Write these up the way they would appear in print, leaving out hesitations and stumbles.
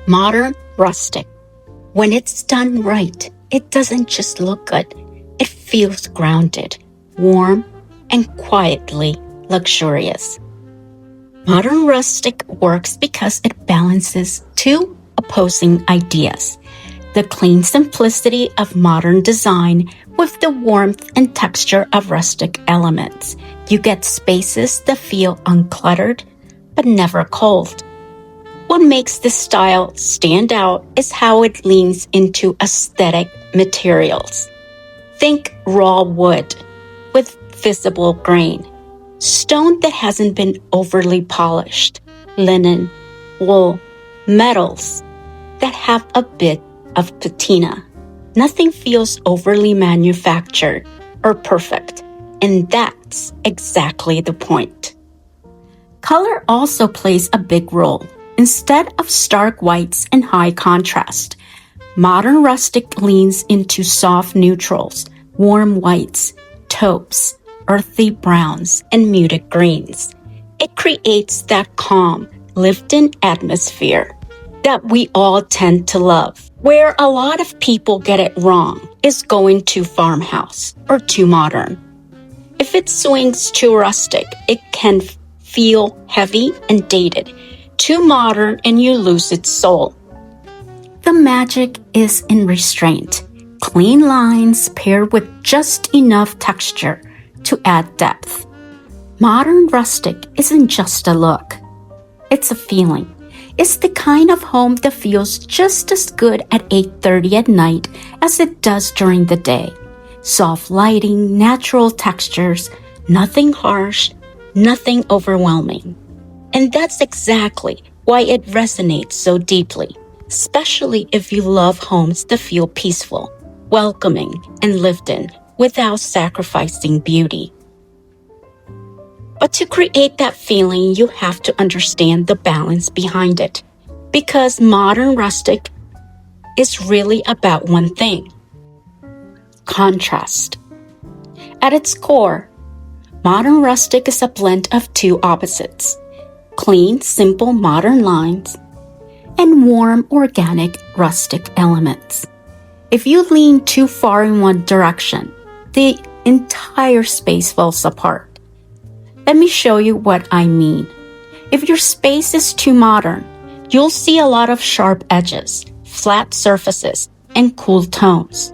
Modern rustic. When it's done right, it doesn't just look good. It feels grounded, warm, and quietly luxurious. Modern rustic works because it balances two opposing ideas: the clean simplicity of modern design with the warmth and texture of rustic elements. You get spaces that feel uncluttered but never cold. What makes this style stand out is how it leans into aesthetic materials. Think raw wood with visible grain, stone that hasn't been overly polished, linen, wool, metals that have a bit of patina. Nothing feels overly manufactured or perfect, and that's exactly the point. Color also plays a big role. Instead of stark whites and high contrast, modern rustic leans into soft neutrals, warm whites, taupes, earthy browns, and muted greens. It creates that calm, lived-in atmosphere that we all tend to love. Where a lot of people get it wrong is going too farmhouse or too modern. If it swings too rustic, it can feel heavy and dated. Too modern and you lose its soul. The magic is in restraint. Clean lines paired with just enough texture to add depth. Modern rustic isn't just a look. It's a feeling. It's the kind of home that feels just as good at 8:30 at night as it does during the day. Soft lighting, natural textures, nothing harsh, nothing overwhelming. And that's exactly why it resonates so deeply, especially if you love homes that feel peaceful, welcoming, and lived in without sacrificing beauty. But to create that feeling, you have to understand the balance behind it, because modern rustic is really about one thing: contrast. At its core, modern rustic is a blend of two opposites: clean, simple modern lines, and warm, organic, rustic elements. If you lean too far in one direction, the entire space falls apart. Let me show you what I mean. If your space is too modern, you'll see a lot of sharp edges, flat surfaces, and cool tones.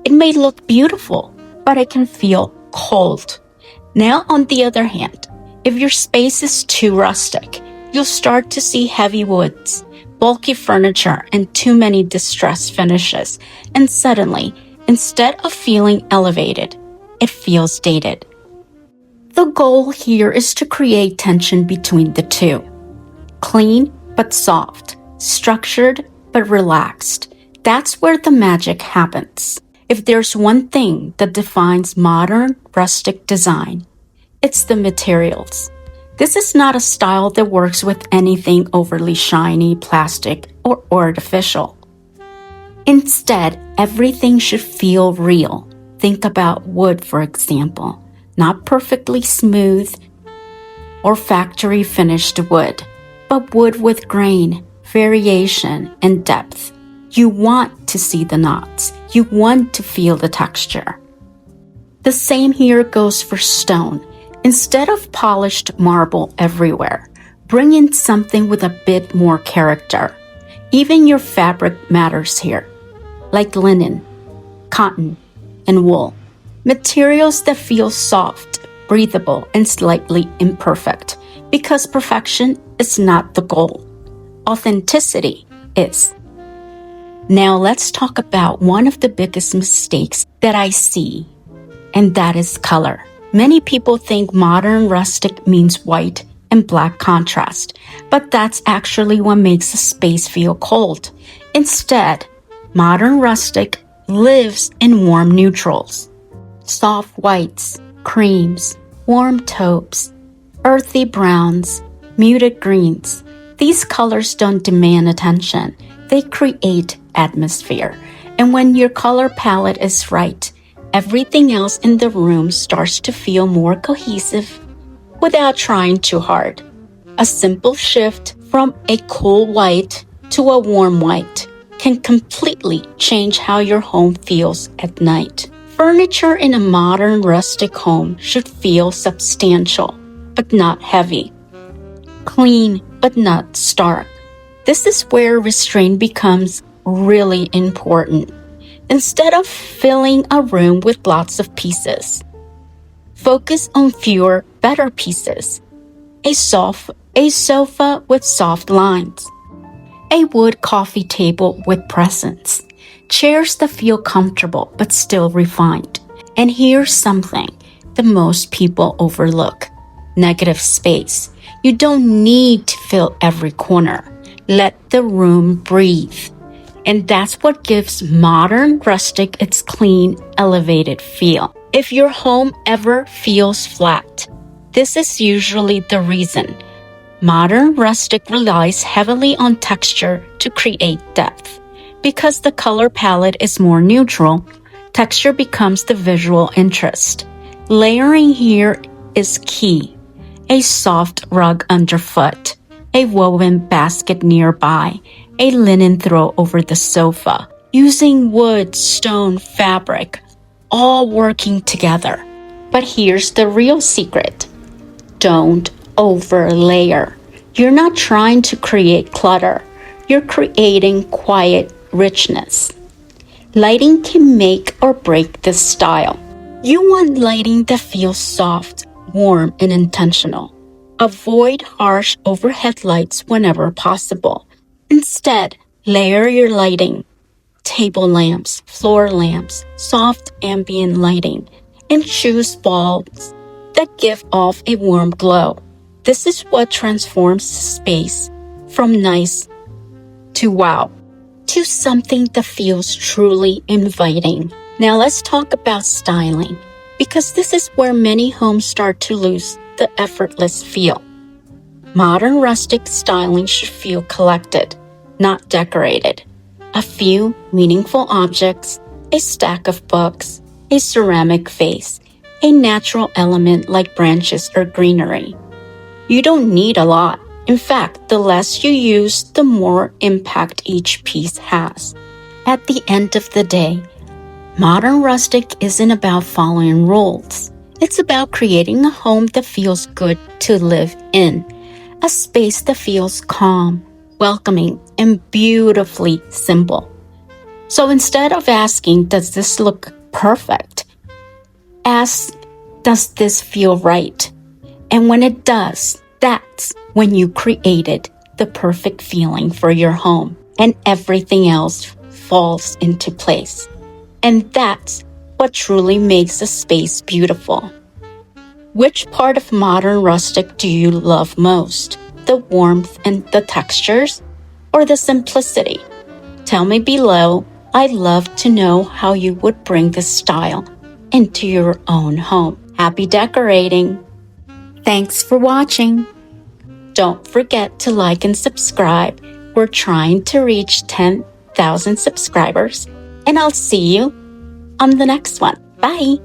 It may look beautiful, but it can feel cold. Now, on the other hand, if your space is too rustic, you'll start to see heavy woods, bulky furniture, and too many distressed finishes. And suddenly, instead of feeling elevated, it feels dated. The goal here is to create tension between the two. Clean but soft, structured but relaxed. That's where the magic happens. If there's one thing that defines modern rustic design, it's the materials. This is not a style that works with anything overly shiny, plastic, or artificial. Instead, everything should feel real. Think about wood, for example. Not perfectly smooth or factory finished wood, but wood with grain, variation, and depth. You want to see the knots. You want to feel the texture. The same here goes for stone. Instead of polished marble everywhere, bring in something with a bit more character. Even your fabric matters here, like linen, cotton, and wool. Materials that feel soft, breathable, and slightly imperfect, because perfection is not the goal. Authenticity is. Now let's talk about one of the biggest mistakes that I see, and that is color. Many people think modern rustic means white and black contrast, but that's actually what makes a space feel cold. Instead, modern rustic lives in warm neutrals. Soft whites, creams, warm taupes, earthy browns, muted greens. These colors don't demand attention. They create atmosphere. And when your color palette is right, everything else in the room starts to feel more cohesive without trying too hard. A simple shift from a cool white to a warm white can completely change how your home feels at night. Furniture in a modern rustic home should feel substantial, but not heavy. Clean, but not stark. This is where restraint becomes really important. Instead of filling a room with lots of pieces, focus on fewer, better pieces. A sofa with soft lines. A wood coffee table with presence. Chairs that feel comfortable but still refined. And here's something that most people overlook. Negative space. You don't need to fill every corner. Let the room breathe. And that's what gives modern rustic its clean, elevated feel. If your home ever feels flat, this is usually the reason. Modern rustic relies heavily on texture to create depth. Because the color palette is more neutral, texture becomes the visual interest. Layering here is key. A soft rug underfoot, a woven basket nearby, a linen throw over the sofa, using wood, stone, fabric, all working together. But here's the real secret. Don't overlayer. You're not trying to create clutter. You're creating quiet richness. Lighting can make or break this style. You want lighting that feels soft, warm, and intentional. Avoid harsh overhead lights whenever possible. Instead, layer your lighting. Table lamps, floor lamps, soft ambient lighting, and choose bulbs that give off a warm glow. This is what transforms space from nice to wow, to something that feels truly inviting. Now let's talk about styling, because this is where many homes start to lose the effortless feel. Modern rustic styling should feel collected, not decorated. A few meaningful objects, a stack of books, a ceramic vase, a natural element like branches or greenery. You don't need a lot. In fact, the less you use, the more impact each piece has. At the end of the day, modern rustic isn't about following rules. It's about creating a home that feels good to live in, a space that feels calm, welcoming, and beautifully simple. So instead of asking, does this look perfect? Ask, does this feel right? And when it does, that's when you created the perfect feeling for your home, and everything else falls into place. And that's what truly makes a space beautiful. Which part of modern rustic do you love most? The warmth and the textures, or the simplicity? Tell me below. I'd love to know how you would bring this style into your own home. Happy decorating! Thanks for watching. Don't forget to like and subscribe. We're trying to reach 10,000 subscribers, and I'll see you on the next one. Bye!